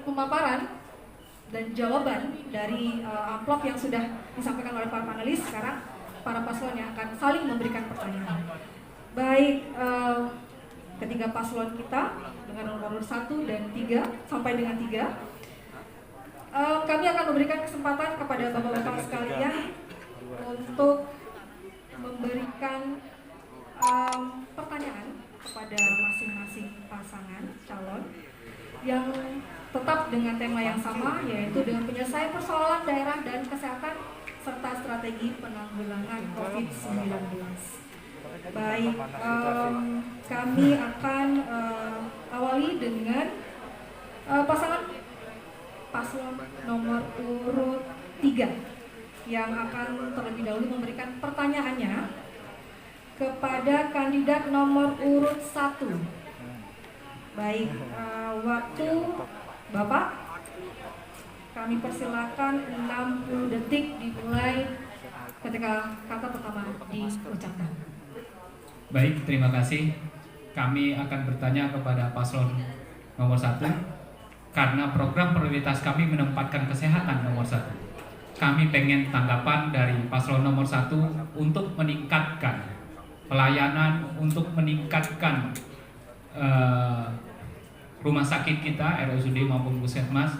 pemaparan dan jawaban dari amplop yang sudah disampaikan oleh para panelis. Sekarang para paslon yang akan saling memberikan pertanyaan. Baik, ketiga paslon kita dengan nomor 1 dan 3 sampai dengan 3, kami akan memberikan kesempatan kepada bapak-bapak sekalian untuk memberikan pertanyaan kepada masing-masing pasangan calon yang tetap dengan tema yang sama, yaitu dengan penyelesaian persoalan daerah dan kesehatan serta strategi penanggulangan COVID-19. Baik, kami akan awali dengan paslon nomor urut 3 yang akan terlebih dahulu memberikan pertanyaannya kepada kandidat nomor urut 1. Baik, waktu Bapak kami persilakan 60 detik dimulai ketika kata pertama diucapkan. Baik, terima kasih. Kami akan bertanya kepada paslon nomor 1 karena program prioritas kami menempatkan kesehatan nomor 1. Kami pengen tanggapan dari paslon nomor 1 untuk meningkatkan pelayanan, untuk meningkatkan rumah sakit kita, RSUD maupun Puskesmas.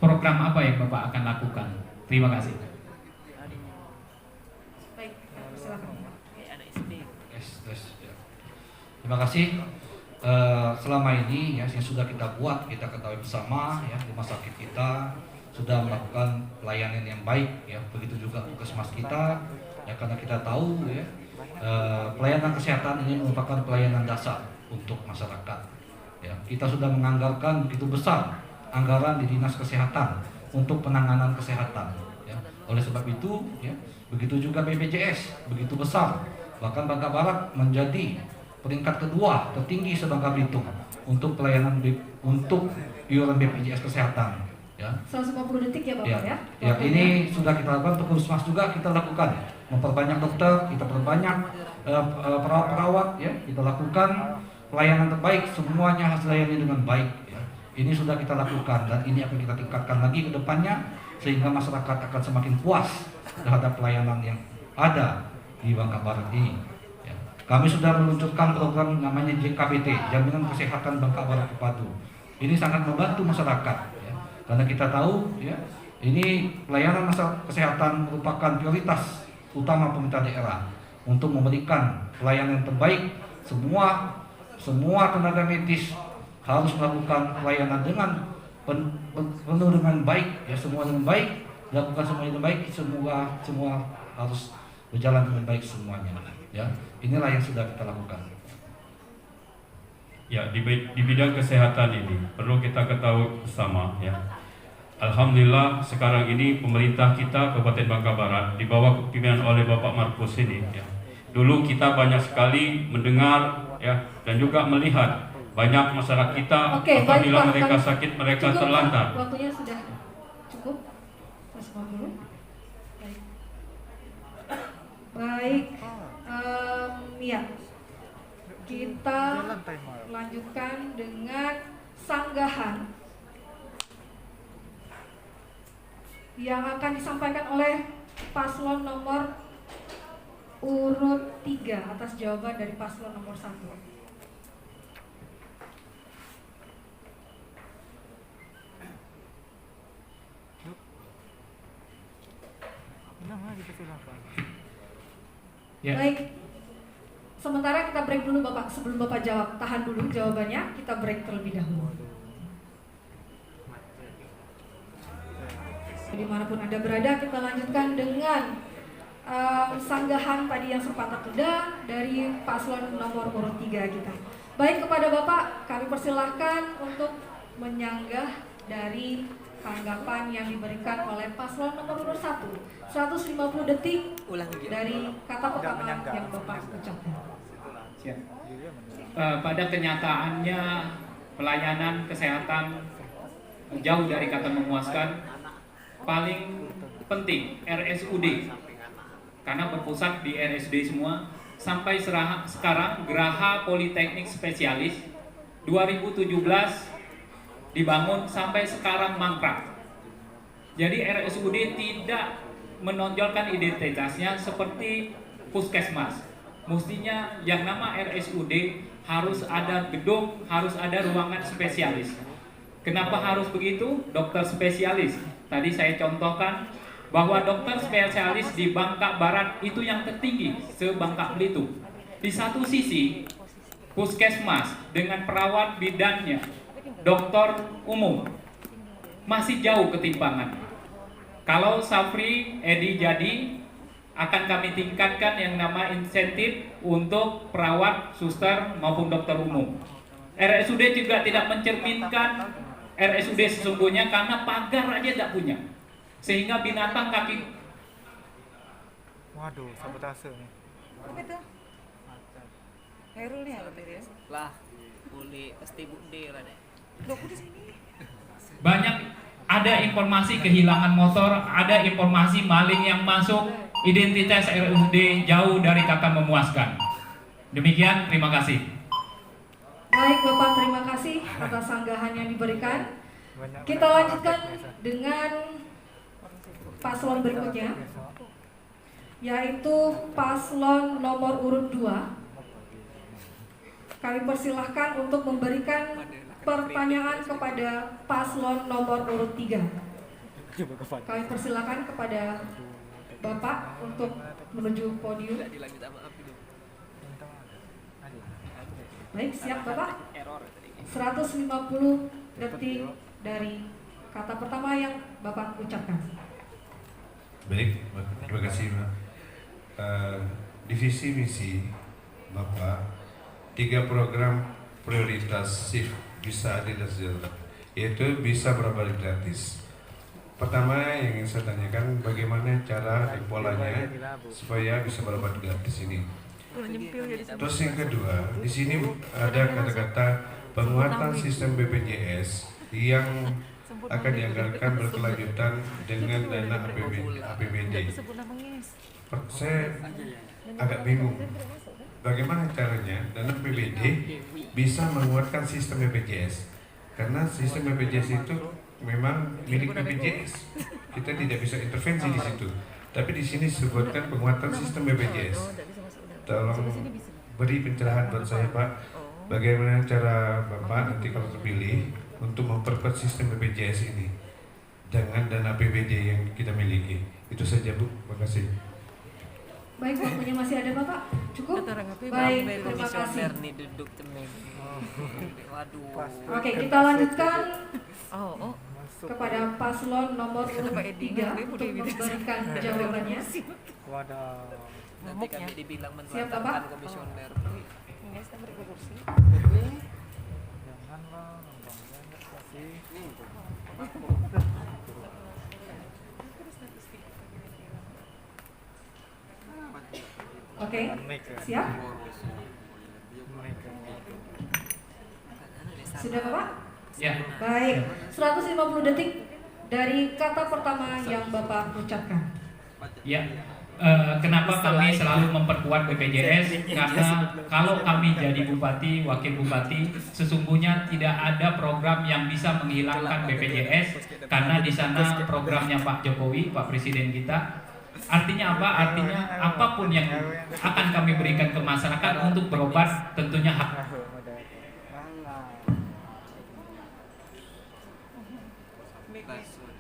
Program apa yang Bapak akan lakukan? Terima kasih. Baik, silakan. Terima kasih. Selama ini ya yang sudah kita buat, kita ketahui bersama ya, rumah sakit kita sudah melakukan pelayanan yang baik ya, begitu juga puskesmas kita ya, karena kita tahu ya pelayanan kesehatan ini merupakan pelayanan dasar untuk masyarakat ya. Kita sudah menganggarkan begitu besar anggaran di Dinas Kesehatan untuk penanganan kesehatan ya. Oleh sebab itu ya, begitu juga BPJS begitu besar, bahkan Bangka Barat menjadi peringkat kedua tertinggi se-Bangka Belitung untuk pelayanan untuk iuran BPJS kesehatan ya. 150 detik ya Bapak ya. Ya, ini sudah kita lakukan untuk puskesmas juga, kita lakukan memperbanyak dokter, kita perbanyak perawat-perawat ya, kita lakukan pelayanan terbaik, semuanya harus dilayani dengan baik ya. Ini sudah kita lakukan dan ini akan kita tingkatkan lagi ke depannya sehingga masyarakat akan semakin puas terhadap pelayanan yang ada di Bangka Barat ini. Kami sudah meluncurkan program namanya JKBT, Jaminan Kesehatan Bangka Barat Terpadu. Ini sangat membantu masyarakat, ya, karena kita tahu, ya, ini pelayanan kesehatan merupakan prioritas utama pemerintah daerah untuk memberikan pelayanan yang terbaik. Semua tenaga medis harus melakukan pelayanan dengan penuh dengan baik, ya, semua dengan baik, lakukan semuanya dengan baik, semua harus berjalan dengan baik semuanya. Ya, inilah yang sudah kita lakukan. Ya, di bidang kesehatan ini perlu kita ketahui bersama ya. Alhamdulillah sekarang ini pemerintah kita Kabupaten Bangka Barat di bawah kepemimpinan oleh Bapak Markus ini ya. Dulu kita banyak sekali mendengar ya dan juga melihat banyak masyarakat kita apabila mereka sakit mereka terlantar. Waktunya sudah cukup. Mas dulu. Baik. Ya, kita lanjutkan dengan sanggahan yang akan disampaikan oleh paslon nomor urut 3 atas jawaban dari paslon nomor 1. Ya. Baik, sementara kita break dulu Bapak. Sebelum Bapak jawab, tahan dulu jawabannya, kita break terlebih dahulu. Dimanapun Anda berada, kita lanjutkan dengan sanggahan tadi yang sempat tertunda dari paslon nomor urut 3 kita. Baik, kepada Bapak kami persilahkan untuk menyanggah dari tanggapan yang diberikan oleh paslon nomor urut 1. 150 detik dari kata pertama yang Bapak ucapkan. Pada kenyataannya pelayanan kesehatan jauh dari kata memuaskan. Paling penting RSUD karena berpusat di RSUD semua. Sampai sekarang Geraha Politeknik Spesialis 2017 dibangun sampai sekarang mangkrak. Jadi RSUD tidak menonjolkan identitasnya seperti puskesmas. Mestinya yang nama RSUD harus ada gedung, harus ada ruangan spesialis. Kenapa harus begitu? Dokter spesialis. Tadi saya contohkan bahwa dokter spesialis di Bangka Barat itu yang tertinggi se-Bangka Belitung. Di satu sisi puskesmas dengan perawat bidannya, dokter umum masih jauh ketimpangan. Kalau Safri Edi jadi akan kami tingkatkan yang nama insentif untuk perawat, suster maupun dokter umum. RSUD juga tidak mencerminkan RSUD sesungguhnya karena pagar aja tidak punya. Sehingga binatang kaki. Waduh, sabotase nih. Apa itu? Herul nih apa tadi ya? Lah, boleh pasti bude lah deh. Loh, aku di sini. Banyak ada informasi kehilangan motor, ada informasi maling yang masuk, identitas RSUD jauh dari kata memuaskan. Demikian, terima kasih. Baik Bapak, terima kasih atas sanggahan yang diberikan. Kita lanjutkan dengan paslon berikutnya, yaitu paslon nomor urut 2. Kami persilahkan untuk memberikan pertanyaan kepada paslon nomor urut 3. Kami persilahkan kepada Bapak untuk menuju podium. Baik, siap Bapak. 150 detik dari kata pertama yang Bapak ucapkan. Baik, terima kasih Mbak. Divisi misi Bapak 3 program prioritas SIF bisa adil dan sejahtera, yaitu bisa berobat gratis. Pertama yang ingin saya tanyakan, bagaimana cara dan polanya supaya bisa berobat gratis ini. Terus yang kedua, di sini ada kata-kata penguatan sistem BPJS yang akan dianggarkan berkelanjutan dengan dana APBD. Saya agak bingung, bagaimana caranya dana APBD bisa menguatkan sistem BPJS? Karena sistem BPJS itu memang milik BPJS, kita tidak bisa intervensi di situ. Tapi di sini disebutkan penguatan sistem BPJS. Tolong beri pencerahan buat saya Pak, bagaimana cara Bapak nanti kalau terpilih untuk memperkuat sistem BPJS ini dengan dana APBD yang kita miliki. Itu saja Bu, terima kasih. Baik, waktunya masih ada Bapak? Cukup? Baik, terima kasih. Nih duduk temen. Waduh. Oke, kita lanjutkan Oh. kepada paslon nomor urut 3 untuk memberikan jawabannya. Waduh. Nanti kami dibilang Siap, Bapak? menelantarkan komisioner. Ini kita beri kursi. Janganlah, Bang. Kasih. Oke, siap? Sudah Bapak? Ya. Baik, 150 detik dari kata pertama yang Bapak ucapkan. Ya, kenapa kami selalu memperkuat BPJS? Karena kalau kami jadi bupati, wakil bupati, sesungguhnya tidak ada program yang bisa menghilangkan BPJS karena di sana programnya Pak Jokowi, Pak Presiden kita. Artinya apa? Artinya apapun yang akan kami berikan ke masyarakat untuk berobat tentunya hak.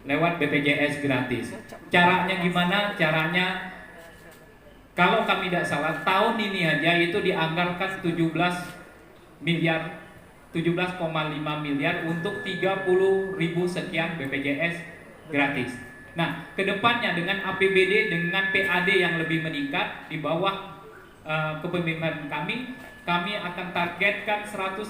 Lewat BPJS gratis. Caranya gimana? Caranya kalau kami tidak salah tahun ini aja itu dianggarkan 17,5 miliar untuk 30.000 sekian BPJS gratis. Nah, kedepannya dengan APBD dengan PAD yang lebih meningkat di bawah kepemimpinan kami akan targetkan 150.000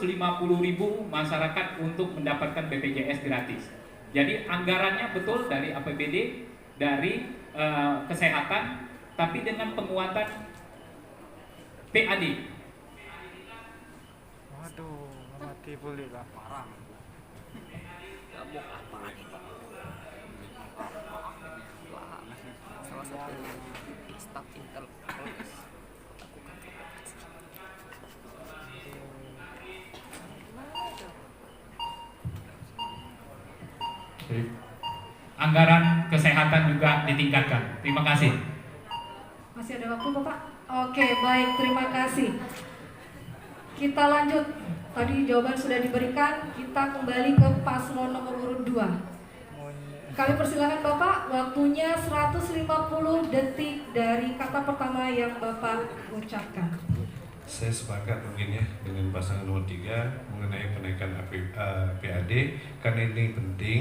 masyarakat untuk mendapatkan BPJS gratis. Jadi anggarannya betul dari APBD, dari kesehatan, tapi dengan penguatan PAD. Waduh, mati boleh lah. Gabung apa nih Pak? Wah, salah satu staf Intel Polres lakukan provokasi. Anggaran kesehatan juga ditingkatkan. Terima kasih. Masih ada waktu Bapak? Oke, baik, terima kasih. Kita lanjut. Tadi jawaban sudah diberikan, kita kembali ke paslon nomor urut 2. Kami persilakan Bapak, waktunya 150 detik dari kata pertama yang Bapak ucapkan. Saya sepakat mungkin ya dengan pasangan nomor 3 mengenai kenaikan PAD karena ini penting.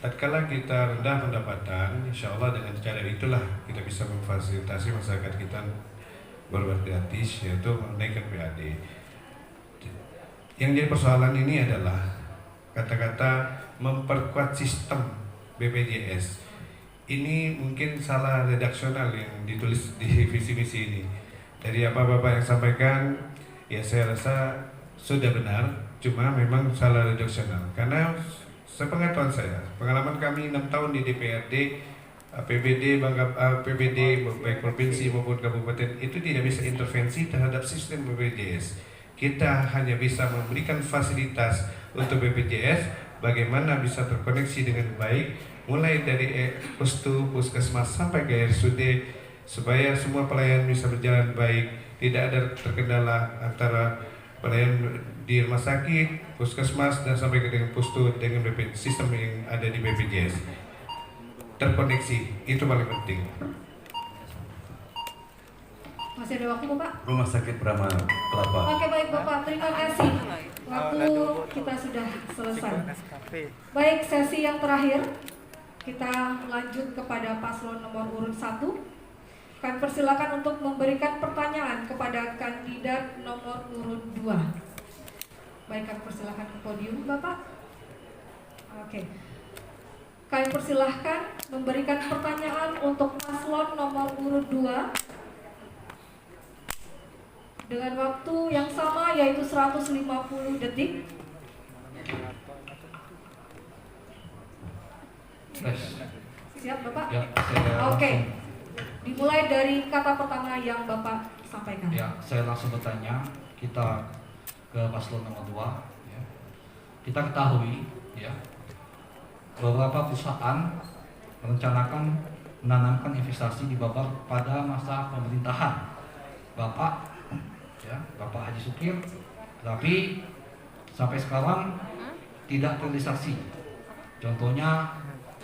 Tatkala kita rendah pendapatan, insya Allah dengan cara itulah kita bisa memfasilitasi masyarakat kita berobat gratis, yaitu menaikkan PAD. Yang jadi persoalan ini adalah kata-kata memperkuat sistem BPJS. Ini mungkin salah redaksional yang ditulis di visi misi ini. Dari apa Bapak yang sampaikan, ya saya rasa sudah benar, cuma memang salah redaksional. Karena sepengetahuan saya, pengalaman kami 6 tahun di DPRD, APBD baik provinsi maupun kabupaten itu tidak bisa intervensi terhadap sistem BPJS. Kita hanya bisa memberikan fasilitas untuk BPJS, bagaimana bisa terkoneksi dengan baik, mulai dari puskesmas sampai ke RSUD, supaya semua pelayan bisa berjalan baik, tidak ada terkendala antara pelayan di rumah sakit, puskesmas, dan sampai ke dengan pustu dengan sistem yang ada di BPJS. Terkoneksi, itu paling penting. Masih ada waktu Bapak? Rumah Sakit Brahma Kelapa. Oke, baik Bapak, terima kasih. Waktu kita sudah selesai. Baik, sesi yang terakhir kita lanjut kepada paslon nomor urut 1. Kami persilakan untuk memberikan pertanyaan kepada kandidat nomor urut 2. Baik, kami persilakan ke podium Bapak. Oke. Kami persilahkan memberikan pertanyaan untuk paslon nomor urut 2 dengan waktu yang sama, yaitu 150 detik. Siap Bapak? Ya, Oke. Dimulai dari kata pertama yang Bapak sampaikan. Ya, saya langsung bertanya, kita ke paslon nomor 2 ya. Kita ketahui ya, beberapa perusahaan merencanakan menanamkan investasi di Bapak pada masa pemerintahan Bapak ya, Bapak Haji Sukir, tapi sampai sekarang tidak terrealisasi. Contohnya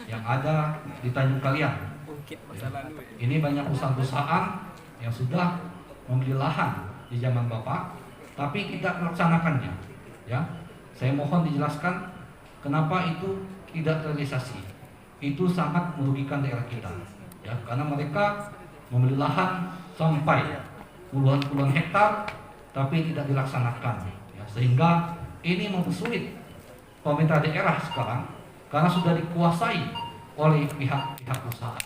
yang ada di Tanjung Kalian. Ini banyak perusahaan-perusahaan yang sudah membeli lahan di zaman Bapak, tapi tidak melaksanakannya. Ya, saya mohon dijelaskan kenapa itu tidak terrealisasi. Itu sangat merugikan daerah kita. Ya, karena mereka membeli lahan sampai puluhan hektar, tapi tidak dilaksanakan. Ya, sehingga ini mempersulit pemerintah daerah sekarang karena sudah dikuasai oleh pihak usaha.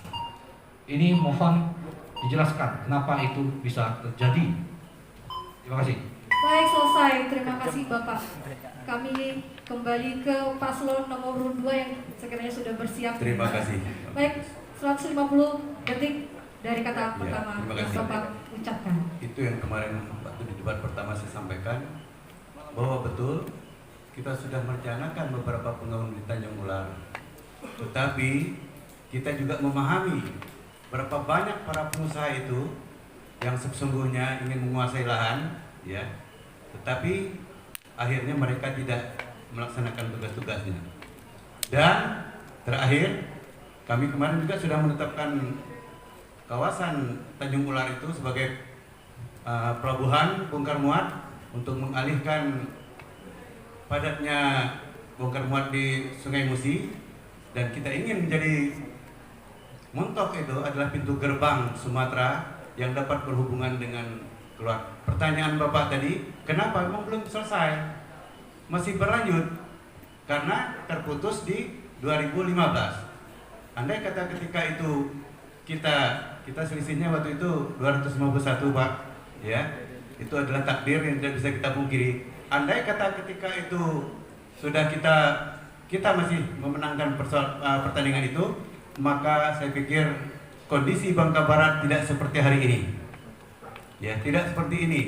Ini mohon dijelaskan kenapa itu bisa terjadi. Terima kasih. Baik, selesai. Terima kasih Bapak. Kami kembali ke paslon nomor 2 yang sekiranya sudah bersiap. Terima kasih. Baik, 150 detik dari kata pertama terima yang kasih. Bapak ucapkan. Itu yang kemarin waktu di debat pertama saya sampaikan, bahwa betul kita sudah merencanakan beberapa pembangunan di Tanjung Ular. Tetapi kita juga memahami berapa banyak para pengusaha itu yang sesungguhnya ingin menguasai lahan, ya, tetapi akhirnya mereka tidak melaksanakan tugas-tugasnya. Dan terakhir, kami kemarin juga sudah menetapkan kawasan Tanjung Ular itu sebagai pelabuhan bongkar muat untuk mengalihkan padatnya bongkar muat di Sungai Musi, dan kita ingin menjadi Montok itu adalah pintu gerbang Sumatera yang dapat berhubungan dengan keluar. Pertanyaan Bapak tadi, kenapa memang belum selesai? Masih berlanjut karena terputus di 2015. Andai kata ketika itu kita selisihnya waktu itu 251 Pak, ya, itu adalah takdir yang tidak bisa kita pungkiri. Andai kata ketika itu sudah kita masih memenangkan pertandingan itu, maka saya pikir kondisi Bangka Barat tidak seperti hari ini. Ya, tidak seperti ini.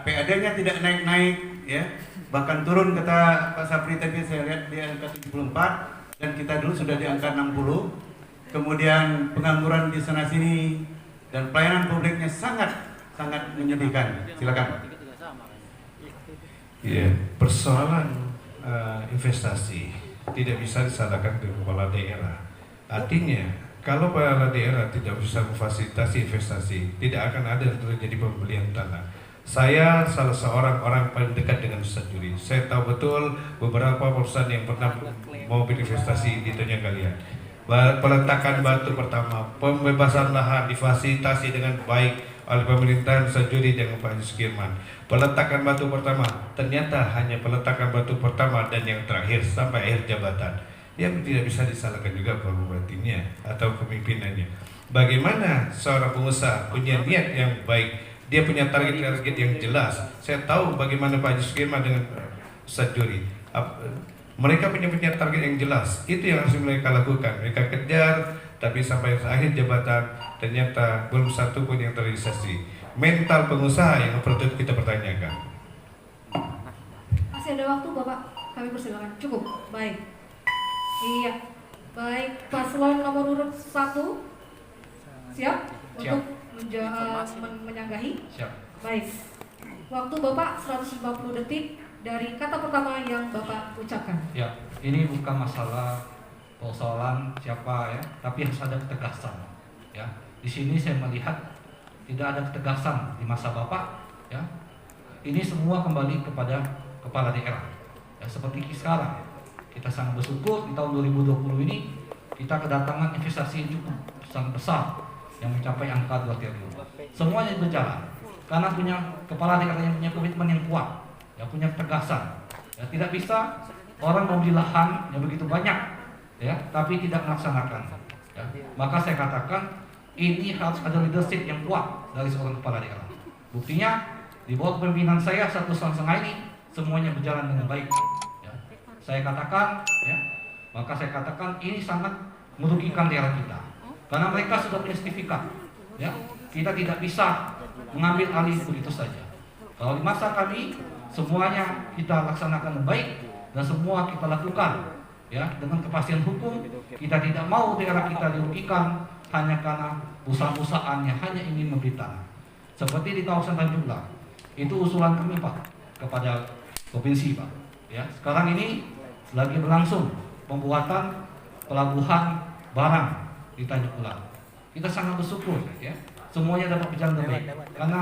PAD-nya tidak naik-naik, ya. bahkan turun kata Pak Sapri tadi saya lihat di angka 74 dan kita dulu sudah di angka 60. Kemudian pengangguran di sana sini dan pelayanan publiknya sangat menyedihkan. Silakan. Ya, persoalan investasi tidak bisa disalahkan ke kepala daerah. Artinya, kalau kepala daerah tidak bisa memfasilitasi investasi, tidak akan ada terjadi pembelian tanah. Saya salah seorang orang paling dekat dengan Ustaz Juri. Saya tahu betul beberapa perusahaan yang pernah mau berinvestasi di Tanjung Kalian. Peletakan batu pertama, pembebasan lahan difasilitasi dengan baik oleh pemerintahan Ustaz Juri dengan Pak Haji Sukirman. Peletakan batu pertama ternyata hanya peletakan batu pertama dan yang terakhir sampai akhir jabatan. Yang tidak bisa disalahkan juga bupatinya atau pemimpinannya. Bagaimana seorang pengusaha punya niat yang baik, dia punya target-target yang jelas. Saya tahu bagaimana Pak Haji Sukirman dengan Ustaz Juri. Mereka punya target yang jelas. Itu yang harus mereka lakukan. Mereka kejar, tapi sampai akhir jabatan ternyata belum satu pun yang terrealisasi. Mental pengusaha yang perlu kita pertanyakan. Masih ada waktu Bapak, kami persilakan. Cukup, baik. Iya, baik. Paslon nomor urut 1 siap untuk menyanggahi? Siap. Baik. Waktu Bapak 150 detik dari kata pertama yang Bapak ucapkan. Ya, ini bukan masalah persoalan siapa ya, tapi harus ada ketegasan. Ya, di sini saya melihat tidak ada ketegasan di masa Bapak. Ya, ini semua kembali kepada kepala daerah. Ya, seperti sekarang, kita sangat bersyukur di tahun 2020 ini kita kedatangan investasi yang cukup sangat besar yang mencapai angka 2 triliun. Semuanya berjalan karena punya kepala daerah yang punya komitmen yang kuat. Ya, punya ketegasan. Ya, tidak bisa orang membeli lahan yang begitu banyak, ya, tapi tidak melaksanakan. Ya, maka saya katakan ini harus ada leadership yang kuat dari seorang kepala daerah. Buktinya di bawah kepemimpinan saya 1 tahun setengah ini semuanya berjalan dengan baik. Ya, saya katakan, ya, maka saya katakan ini sangat merugikan daerah kita karena mereka sudah punya sertifikat. Ya, kita tidak bisa mengambil alih begitu saja. Kalau di masa kami semuanya kita laksanakan dengan baik dan semua kita lakukan ya dengan kepastian hukum. Kita tidak mau daerah kita dirugikan hanya karena usaha-usahaan yang hanya ingin membeli tanah. Seperti di kawasan Tanjung Lah, itu usulan kami Pak kepada provinsi Pak. Ya, sekarang ini lagi berlangsung pembuatan pelabuhan barang di Tanjung Lah. Kita sangat bersyukur ya, semuanya dapat berjalan dengan baik karena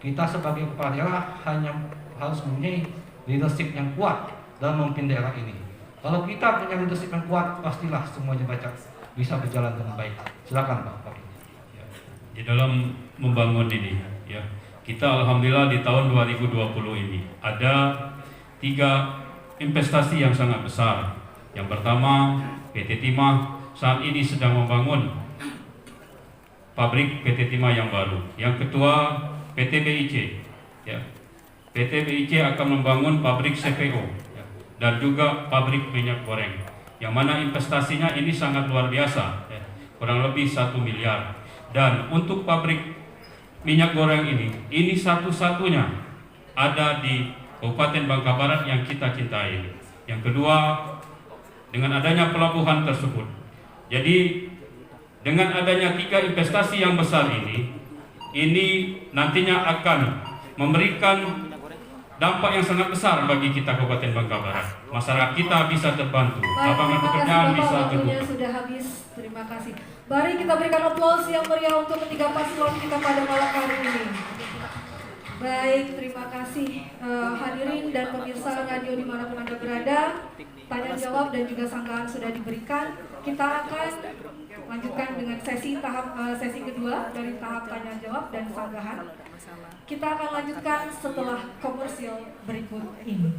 kita sebagai kepala daerah hanya harus mempunyai leadership yang kuat dalam memimpin daerah ini. Kalau kita punya leadership yang kuat, pastilah semuanya bisa berjalan dengan baik. Silakan Pak. Di dalam membangun ini, ya, kita alhamdulillah di tahun 2020 ini ada 3 investasi yang sangat besar. Yang pertama, PT Timah saat ini sedang membangun pabrik PT Timah yang baru. Yang kedua, PT BIC, ya. PT BIC akan membangun pabrik CPO ya, dan juga pabrik minyak goreng, yang mana investasinya ini sangat luar biasa, ya, kurang lebih 1 miliar. Dan untuk pabrik minyak goreng ini satu-satunya ada di Kabupaten Bangka Barat yang kita cintai. Yang kedua, dengan adanya pelabuhan tersebut, jadi dengan adanya 3 investasi yang besar ini nantinya akan memberikan dampak yang sangat besar bagi kita Kabupaten Bangka Barat. Masyarakat kita bisa terbantu, lapangan pekerjaan bisa terbuka. Sudah habis, terima kasih. Mari kita berikan aplaus yang meriah untuk ketiga paslon kita pada malam hari ini. Baik, terima kasih hadirin dan pemirsa radio dimanapun Anda berada. Tanya jawab dan juga sanggahan sudah diberikan. Kita akan lanjutkan dengan sesi kedua dari tahap tanya jawab dan sanggahan. Kita akan lanjutkan setelah komersial berikut ini.